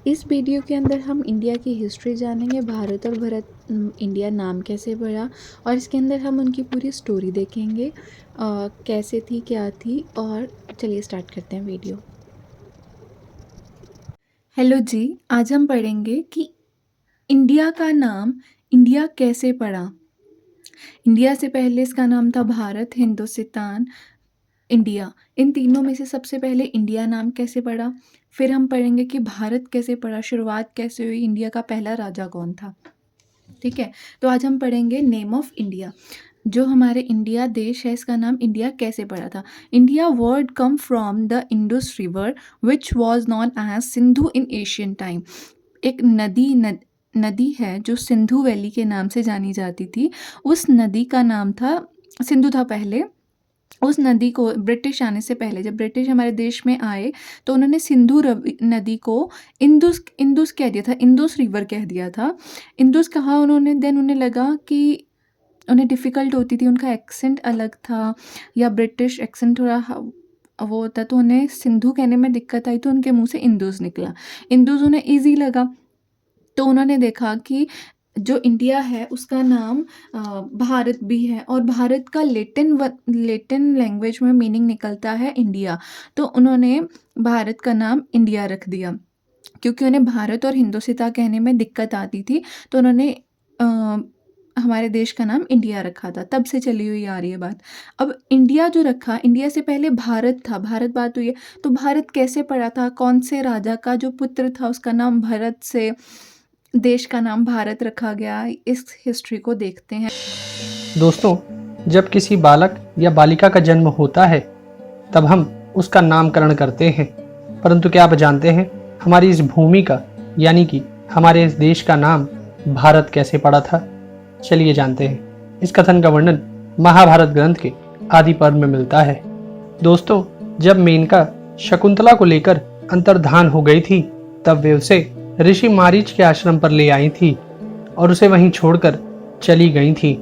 इस वीडियो के अंदर हम इंडिया की हिस्ट्री जानेंगे, भारत और इंडिया नाम कैसे पड़ा, और इसके अंदर हम उनकी पूरी स्टोरी देखेंगे, कैसे थी, क्या थी। और चलिए स्टार्ट करते हैं वीडियो। हेलो जी, आज हम पढ़ेंगे कि इंडिया का नाम इंडिया कैसे पड़ा। इंडिया से पहले इसका नाम था भारत, हिंदुस्तान, इंडिया। इन तीनों में से सबसे पहले इंडिया नाम कैसे पड़ा, फिर हम पढ़ेंगे कि भारत कैसे पड़ा, शुरुआत कैसे हुई, इंडिया का पहला राजा कौन था। ठीक है, तो आज हम पढ़ेंगे नेम ऑफ इंडिया। जो हमारे इंडिया देश है, इसका नाम इंडिया कैसे पड़ा था। India word come from the Indus river which was known as Sindhu in Asian time. एक नदी है जो सिंधु वैली के नाम से जानी जाती थी। उस नदी का नाम था सिंधु था पहले। उस नदी को ब्रिटिश आने से पहले, जब ब्रिटिश हमारे देश में आए, तो उन्होंने नदी को इंदुस इंदुस कह दिया था, इंदुस रिवर कह दिया था। इंदुस कहा उन्होंने, देन उन्हें लगा कि उन्हें डिफ़िकल्ट होती थी, उनका एक्सेंट अलग था या ब्रिटिश एक्सेंट थोड़ा वो होता, तो उन्हें सिंधु कहने में दिक्कत आई, तो उनके मुंह से इंदुस निकला। इंदुस उन्हें ईजी लगा, तो उन्होंने देखा कि जो इंडिया है उसका नाम भारत भी है, और भारत का लेटिन लैंग्वेज में मीनिंग निकलता है इंडिया। तो उन्होंने भारत का नाम इंडिया रख दिया, क्योंकि उन्हें भारत और हिंदुस्तान कहने में दिक्कत आती थी, तो उन्होंने हमारे देश का नाम इंडिया रखा था। तब से चली हुई आ रही है बात। अब इंडिया जो रखा, इंडिया से पहले भारत था, भारत बात हुई है, तो भारत कैसे पड़ा था, कौन से राजा का जो पुत्र था उसका नाम भरत से देश का नाम भारत रखा गया, इस हिस्ट्री को देखते हैं। दोस्तों, जब किसी बालक या बालिका का जन्म होता है तब हम उसका नामकरण करते हैं, परंतु क्या आप जानते हैं हमारी इस भूमि का यानी कि हमारे इस देश का नाम भारत कैसे पड़ा था? चलिए जानते हैं। इस कथन का वर्णन महाभारत ग्रंथ के आदि पर्व में मिलता है। दोस्तों, जब मेनका शकुंतला को लेकर अंतर्धान हो गई थी, तब वे उसे ऋषि मारीच के आश्रम पर ले आई थी और उसे वहीं छोड़कर चली गई थी।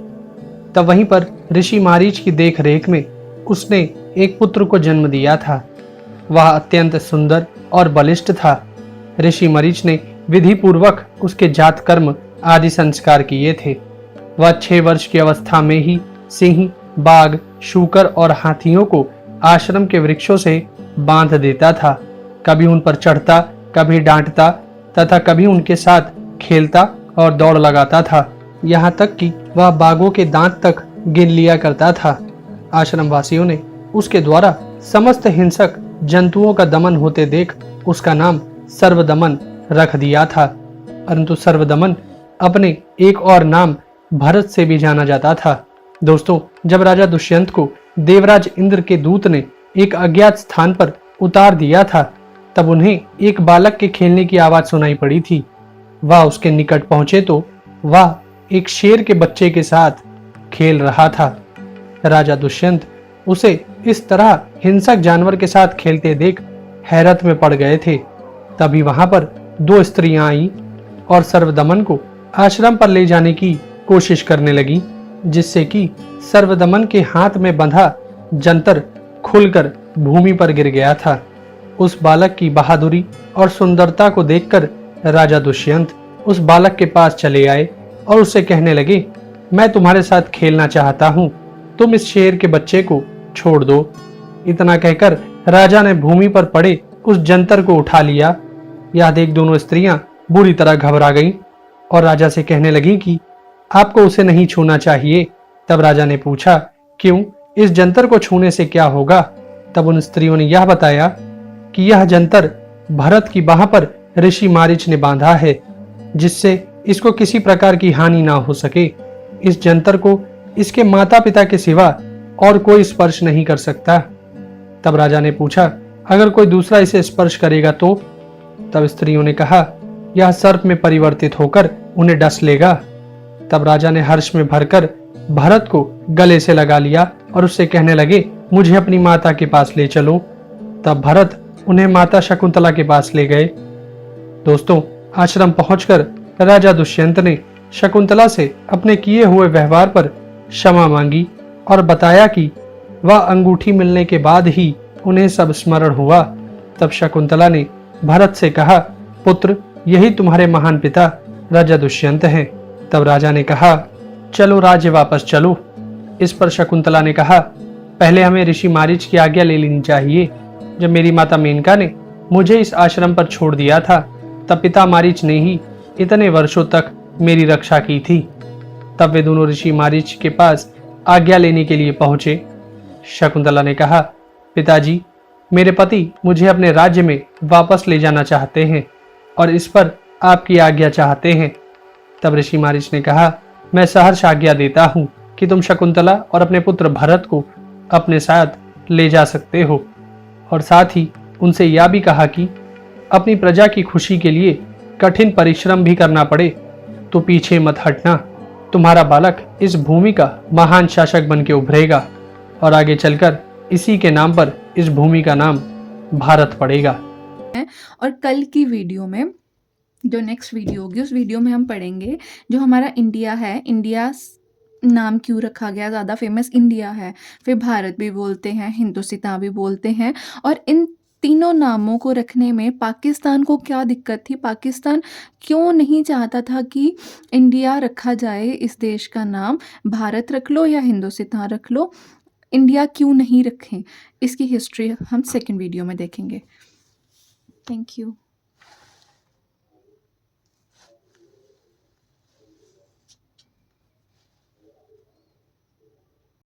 तब वहीं पर ऋषि मारीच की देख रेख में उसने एक पुत्र को जन्म दिया था। वह अत्यंत सुंदर और बलिष्ठ था। ऋषि मारीच ने विधि पूर्वक उसके जात कर्म आदि संस्कार किए थे। वह 6 वर्ष की अवस्था में ही सिंह, बाघ, शूकर और हाथियों को आश्रम के वृक्षों से बांध देता था। कभी उन पर चढ़ता, कभी डांटता तथा कभी उनके साथ खेलता और दौड़ लगाता था। यहाँ तक कि वह बाघों के दांत तक गिन लिया करता था। आश्रम वासियों ने उसके द्वारा समस्त हिंसक जंतुओं का दमन होते देख उसका नाम सर्वदमन रख दिया था। परंतु सर्वदमन अपने एक और नाम भरत से भी जाना जाता था। दोस्तों, जब राजा दुष्यंत को देवराज इंद्र के दूत ने एक अज्ञात स्थान पर उतार दिया था, तब उन्हें एक बालक के खेलने की आवाज सुनाई पड़ी थी। वह उसके निकट पहुंचे तो वह एक शेर के बच्चे के साथ खेल रहा था। राजा दुष्यंत उसे इस तरह हिंसक जानवर के साथ खेलते देख हैरत में पड़ गए थे। तभी वहां पर 2 स्त्रियां आई और सर्वदमन को आश्रम पर ले जाने की कोशिश करने लगी, जिससे कि सर्वदमन के हाथ में बंधा जंतर खुलकर भूमि पर गिर गया था। उस बालक की बहादुरी और सुंदरता को देखकर राजा दुष्यंत उस बालक के पास चले आए और उससे कहने लगे, मैं तुम्हारे साथ खेलना चाहता हूँ, तुम इस शेर के बच्चे को छोड़ दो। इतना कहकर राजा ने भूमि पर पड़े उस जंतर को उठा लिया। यह देख दोनों स्त्रियां बुरी तरह घबरा गईं और राजा से कहने लगी कि आपको उसे नहीं छूना चाहिए। तब राजा ने पूछा, क्यों, इस जंतर को छूने से क्या होगा? तब उन स्त्रियों ने यह बताया कि यह जंतर भरत की बाह पर ऋषि मारीच ने बांधा है, जिससे इसको किसी प्रकार की हानि ना हो सके। इस जंतर को इसके माता पिता के सिवा और कोई स्पर्श नहीं कर सकता। तब राजा ने पूछा, अगर कोई दूसरा इसे स्पर्श करेगा तो? तब स्त्रियों ने कहा, यह सर्प में परिवर्तित होकर उन्हें डस लेगा। तब राजा ने हर्ष में भरकर भरत को गले से लगा लिया और उससे कहने लगे, मुझे अपनी माता के पास ले चलो। तब भरत उन्हें माता शकुंतला के पास ले गए। दोस्तों, आश्रम पहुंचकर राजा दुष्यंत ने शकुंतला से अपने किए हुए व्यवहार पर क्षमा मांगी और बताया कि वह अंगूठी मिलने के बाद ही उन्हें सब स्मरण हुआ। तब शकुंतला ने भरत से कहा, पुत्र, यही तुम्हारे महान पिता राजा दुष्यंत हैं। तब राजा ने कहा, चलो राज्य वापस चलो। इस पर शकुंतला ने कहा, पहले हमें ऋषि मारीच की आज्ञा ले लेनी चाहिए। जब मेरी माता मेनका ने मुझे इस आश्रम पर छोड़ दिया था, तब पिता मारीच ने ही इतने वर्षों तक मेरी रक्षा की थी। तब वे दोनों ऋषि मारीच के पास आज्ञा लेने के लिए पहुंचे। शकुंतला ने कहा, पिताजी, मेरे पति मुझे अपने राज्य में वापस ले जाना चाहते हैं और इस पर आपकी आज्ञा चाहते हैं। तब ऋषि मारीच ने कहा, मैं सहर्ष आज्ञा देता हूँ कि तुम शकुंतला और अपने पुत्र भरत को अपने साथ ले जा सकते हो। और साथ ही उनसे यह भी कहा कि अपनी प्रजा की खुशी के लिए कठिन परिश्रम भी करना पड़े तो पीछे मत हटना। तुम्हारा बालक इस भूमि का महान शासक बन के उभरेगा और आगे चलकर इसी के नाम पर इस भूमि का नाम भारत पड़ेगा। और कल की वीडियो में, जो नेक्स्ट वीडियो होगी, उस वीडियो में हम पढ़ेंगे जो हमारा इंडिया है, इंडिया नाम क्यों रखा गया, ज़्यादा फेमस इंडिया है, फिर भारत भी बोलते हैं, हिंदुस्तान भी बोलते हैं, और इन तीनों नामों को रखने में पाकिस्तान को क्या दिक्कत थी, पाकिस्तान क्यों नहीं चाहता था कि इंडिया रखा जाए, इस देश का नाम भारत रख लो या हिंदुस्तान रख लो, इंडिया क्यों नहीं रखें, इसकी हिस्ट्री हम सेकंड वीडियो में देखेंगे। Thank you.